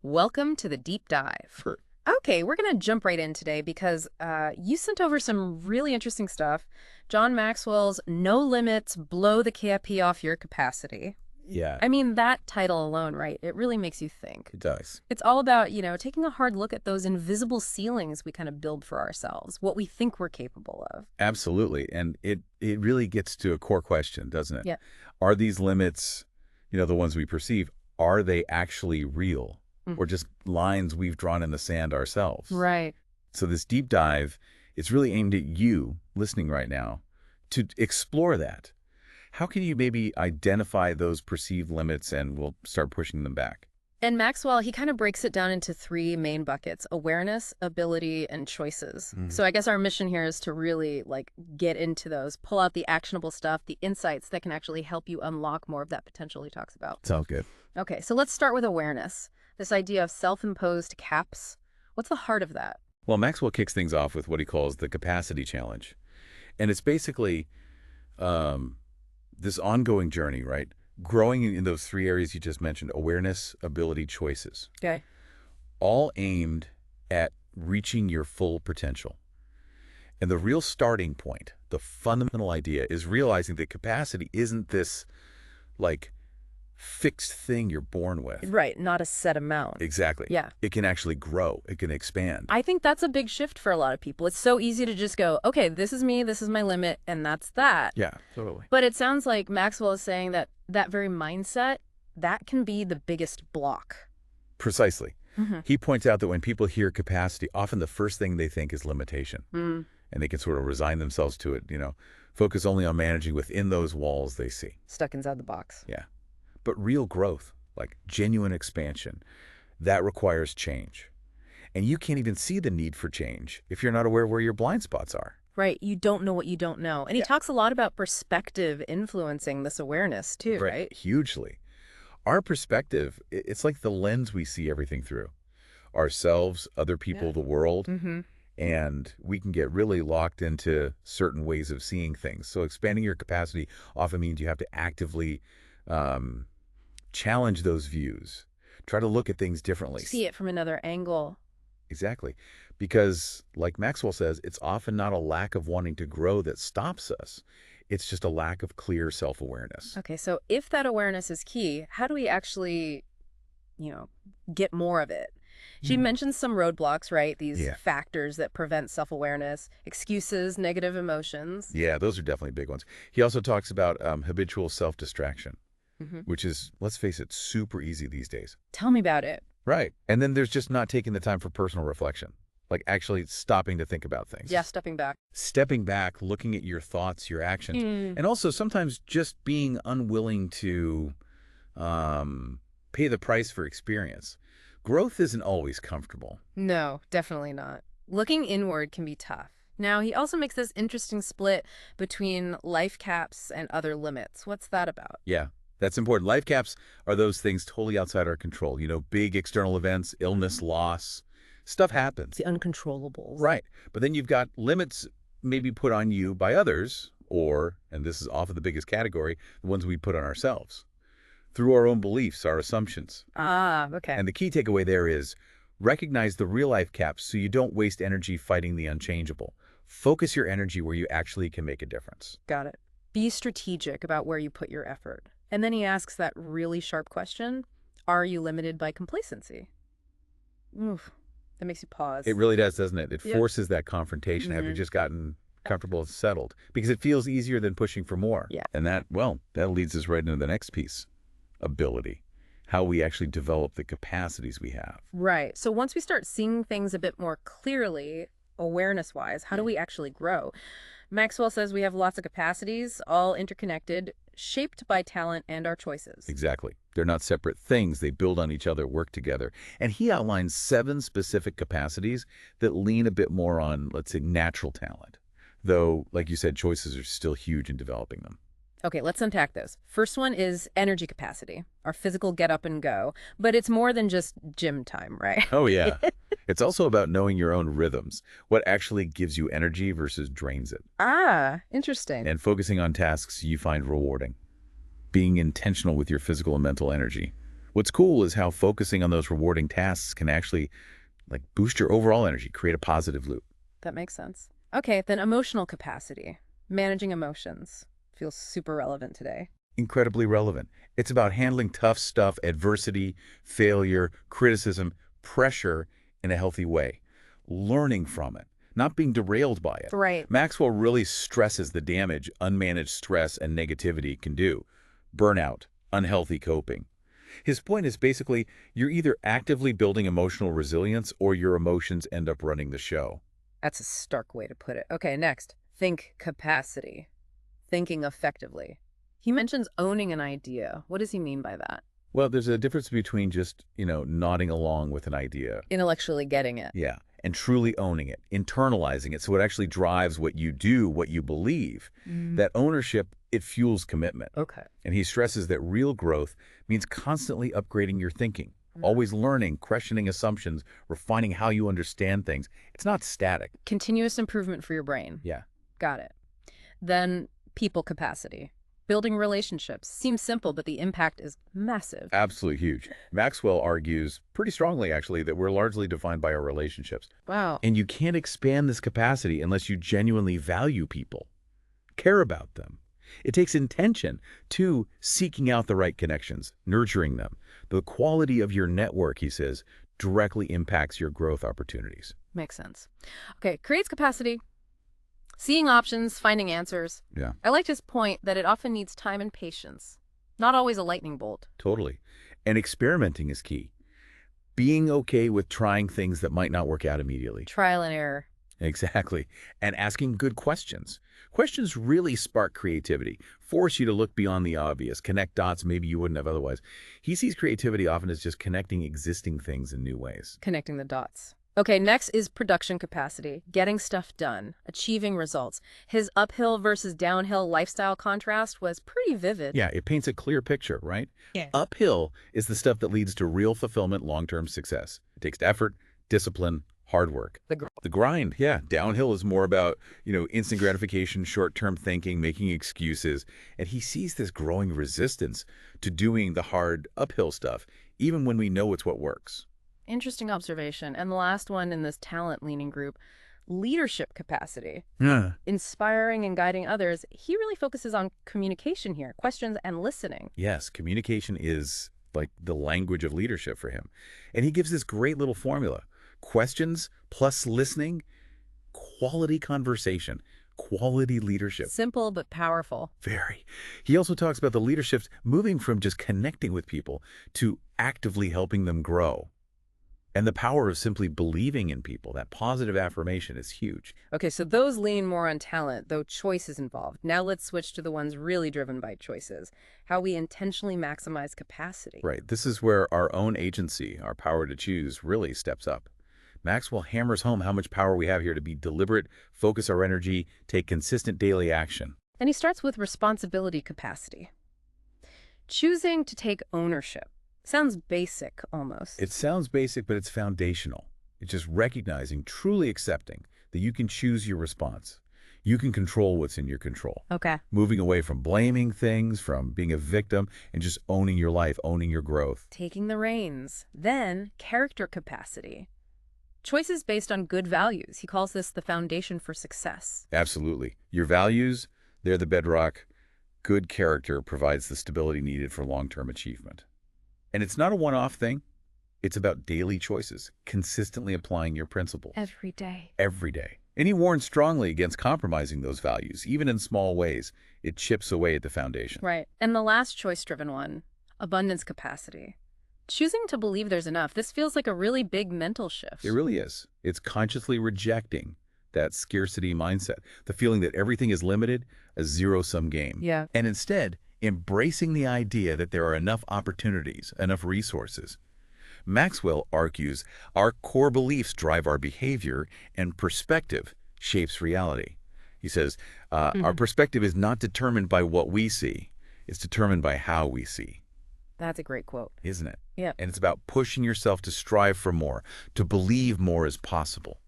Welcome to the deep dive. Sure. Okay, we're going to jump right in today because you sent over some really interesting stuff. John Maxwell's No Limits, Blow the KIP Off Your Capacity. Yeah, I mean, that title alone, right? It really makes you think. it does. It's all about, taking a hard look at those invisible ceilings we kind of build for ourselves, what we think we're capable of. Absolutely. And it really gets to a core question, doesn't it? Yeah. Are these limits, the ones we perceive, are they actually real Mm. or just lines we've drawn in the sand ourselves? Right. So this deep dive, it's really aimed at you listening right now to explore that. How can you maybe identify those perceived limits and we'll start pushing them back? And Maxwell, he kind of breaks it down into three main buckets: awareness, ability, and choices. Mhm. So I guess our mission here is to really get into those, pull out the actionable stuff, the insights that can actually help you unlock more of that potential he talks about. Sounds good. Okay, so let's start with awareness. This idea of self-imposed caps. What's the heart of that? Well, Maxwell kicks things off with what he calls the capacity challenge. And it's basically this ongoing journey, right? Growing in those three areas you just mentioned: awareness, ability, choices, Okay. all aimed at reaching your full potential. And the real starting point, the fundamental idea, is realizing that capacity isn't this like fixed thing you're born with. Right, not a set amount. Exactly. Yeah. It can actually grow. It can expand. I think that's a big shift for a lot of people. It's so easy to just go, okay, this is me, this is my limit, and that's that. Yeah, totally. But it sounds like Maxwell is saying that that very mindset, that can be the biggest block. Precisely. Mm-hmm. He points out that when people hear capacity, often the first thing they think is limitation. Mm. And they can sort of resign themselves to it, focus only on managing within those walls they see. Stuck inside the box. Yeah. But real growth, like genuine expansion, that requires change. And you can't even see the need for change if you're not aware where your blind spots are. Right. You don't know what you don't know. And he Yeah. talks a lot about perspective influencing this awareness too, right? Hugely. Our perspective, it's like the lens we see everything through. Ourselves, other people, Yeah. the world. Mm-hmm. And we can get really locked into certain ways of seeing things. So expanding your capacity often means you have to actively challenge those views. Try to look at things differently. See it from another angle. Exactly. Because, like Maxwell says, it's often not a lack of wanting to grow that stops us. It's just a lack of clear self-awareness. Okay, so if that awareness is key, how do we actually, get more of it? She mentions some roadblocks, right? These Yeah. factors that prevent self-awareness, excuses, negative emotions. Yeah, those are definitely big ones. He also talks about habitual self-distraction, Hmm. which is, let's face it, super easy these days. Tell me about it. Right. And then there's just not taking the time for personal reflection, like actually stopping to think about things. Yeah, stepping back. Stepping back, looking at your thoughts, your actions, and also sometimes just being unwilling to pay the price for experience. Growth isn't always comfortable. No, definitely not. Looking inward can be tough. Now, he also makes this interesting split between life caps and other limits. What's that about? Yeah, that's important. Life caps are those things totally outside our control. Big external events, illness, loss, stuff happens. The uncontrollables. Right. But then you've got limits maybe put on you by others, or, and this is often the biggest category, the ones we put on ourselves through our own beliefs, our assumptions. Ah, okay. And the key takeaway there is recognize the real life caps so you don't waste energy fighting the unchangeable. Focus your energy where you actually can make a difference. Got it. Be strategic about where you put your effort. And then he asks that really sharp question, are you limited by complacency? Oof, that makes you pause. It really does, doesn't it? It Yep. forces that confrontation after you've just gotten comfortable and settled, because it feels easier than pushing for more. Yeah. And that leads us right into the next piece, ability, how we actually develop the capacities we have. Right. So once we start seeing things a bit more clearly, awareness-wise, how do we actually grow? Maxwell says we have lots of capacities, all interconnected, shaped by talent and our choices. Exactly. They're not separate things. They build on each other, work together. And he outlines 7 specific capacities that lean a bit more on, let's say, natural talent. Though, like you said, choices are still huge in developing them. Okay, let's unpack those. First one is energy capacity, our physical get up and go. But it's more than just gym time, right? Oh, yeah. It's also about knowing your own rhythms, what actually gives you energy versus drains it, Ah, interesting. and focusing on tasks you find rewarding. Being intentional with your physical and mental energy What's cool is how focusing on those rewarding tasks can actually boost your overall energy, create a positive loop. That makes sense. Okay, then emotional capacity. Managing emotions feels super relevant today. Incredibly relevant. It's about handling tough stuff, adversity, failure, criticism, pressure in a healthy way, learning from it, not being derailed by it. Right. Maxwell really stresses the damage unmanaged stress and negativity can do. Burnout, unhealthy coping. His point is basically you're either actively building emotional resilience or your emotions end up running the show. That's a stark way to put it. Okay, next. Think capacity. Thinking effectively. He mentions owning an idea. What does he mean by that? Well, there's a difference between just, nodding along with an idea. Intellectually getting it. Yeah. And truly owning it, internalizing it, so it actually drives what you do, what you believe. That ownership, it fuels commitment. Okay. And he stresses that real growth means constantly upgrading your thinking, always learning, questioning assumptions, refining how you understand things. It's not static. Continuous improvement for your brain. Yeah. Got it. Then people capacity. Building relationships. Seems simple, but the impact is massive. Absolutely huge. Maxwell argues pretty strongly, actually, that we're largely defined by our relationships. Wow. And you can't expand this capacity unless you genuinely value people, care about them. It takes intention to seeking out the right connections, nurturing them. The quality of your network, he says, directly impacts your growth opportunities. Makes sense. Okay, creates capacity. Seeing options, finding answers. Yeah, I liked his point that it often needs time and patience. Not always a lightning bolt. totally. And experimenting is key. Being okay with trying things that might not work out immediately. Trial and error. Exactly. And asking good questions. Questions really spark creativity, force you to look beyond the obvious, connect dots maybe you wouldn't have otherwise. He sees creativity often as just connecting existing things in new ways. Connecting the dots. Okay, next is production capacity. Getting stuff done. Achieving results. His uphill versus downhill lifestyle contrast was pretty vivid. Yeah, it paints a clear picture, right? Yeah. Uphill is the stuff that leads to real fulfillment, long-term success. It takes effort, discipline, hard work. The grind, yeah. Downhill is more about, instant gratification, short-term thinking, making excuses. And he sees this growing resistance to doing the hard uphill stuff, even when we know it's what works. Interesting observation. And the last one in this talent-leaning group, leadership capacity. Yeah. Inspiring and guiding others. He really focuses on communication here, questions and listening. Yes, communication is like the language of leadership for him. And he gives this great little formula. Questions plus listening, quality conversation, quality leadership. Simple but powerful. Very. He also talks about the leadership moving from just connecting with people to actively helping them grow. And the power of simply believing in people, that positive affirmation is huge. Okay, so those lean more on talent, though choice is involved. Now let's switch to the ones really driven by choices, how we intentionally maximize capacity. Right. This is where our own agency, our power to choose, really steps up. Maxwell hammers home how much power we have here to be deliberate, focus our energy, take consistent daily action. And he starts with responsibility capacity. Choosing to take ownership. Sounds basic, almost. It sounds basic, but it's foundational. It's just recognizing, truly accepting that you can choose your response. You can control what's in your control. Okay. Moving away from blaming things, from being a victim, and just owning your life, owning your growth. Taking the reins. Then, character capacity. Choices based on good values. He calls this the foundation for success. Absolutely. Your values, they're the bedrock. Good character provides the stability needed for long-term achievement. And it's not a one-off thing. It's about daily choices, consistently applying your principles. Every day. Every day. And he warns strongly against compromising those values, even in small ways. It chips away at the foundation. Right. And the last choice-driven one, abundance capacity. Choosing to believe there's enough. This feels like a really big mental shift. It really is. It's consciously rejecting that scarcity mindset, the feeling that everything is limited, a zero-sum game. Yeah. And instead, embracing the idea that there are enough opportunities, enough resources. Maxwell argues our core beliefs drive our behavior and perspective shapes reality. He says, our perspective is not determined by what we see. It's determined by how we see. That's a great quote. Isn't it? Yeah. And it's about pushing yourself to strive for more, to believe more is possible.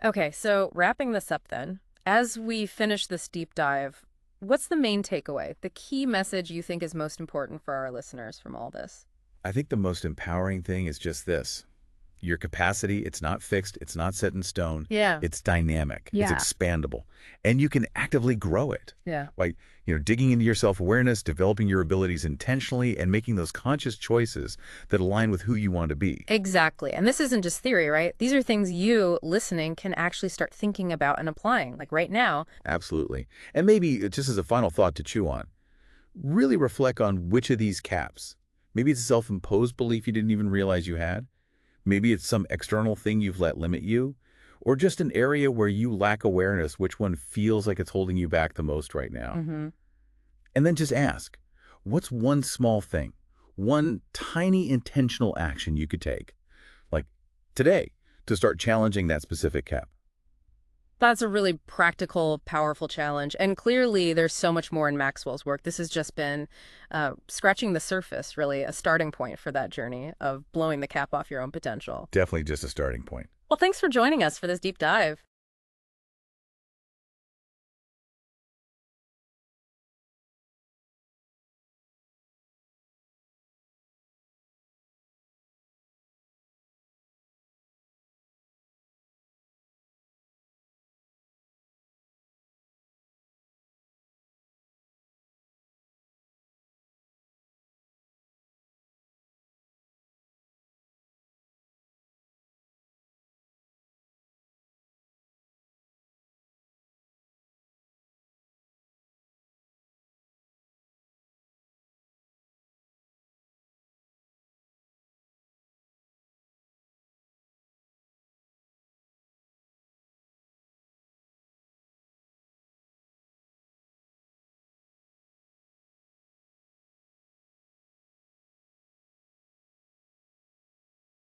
Okay, so wrapping this up then, as we finish this deep dive, what's the main takeaway, the key message you think is most important for our listeners from all this? I think the most empowering thing is just this. Your capacity, it's not fixed, it's not set in stone, Yeah. it's dynamic, it's Yeah. expandable, and you can actively grow it. Yeah. Like, digging into your self-awareness, developing your abilities intentionally, and making those conscious choices that align with who you want to be. Exactly. And this isn't just theory, right? These are things you, listening, can actually start thinking about and applying, like right now. Absolutely. And maybe just as a final thought to chew on, really reflect on which of these caps. Maybe it's a self-imposed belief you didn't even realize you had. Maybe it's some external thing you've let limit you, or just an area where you lack awareness, which one feels like it's holding you back the most right now. Mm-hmm. And then just ask, what's one small thing, one tiny intentional action you could take, like today, to start challenging that specific cap? That's a really practical, powerful challenge. And clearly, there's so much more in Maxwell's work. This has just been scratching the surface, really, a starting point for that journey of blowing the cap off your own potential. Definitely just a starting point. Well, thanks for joining us for this deep dive.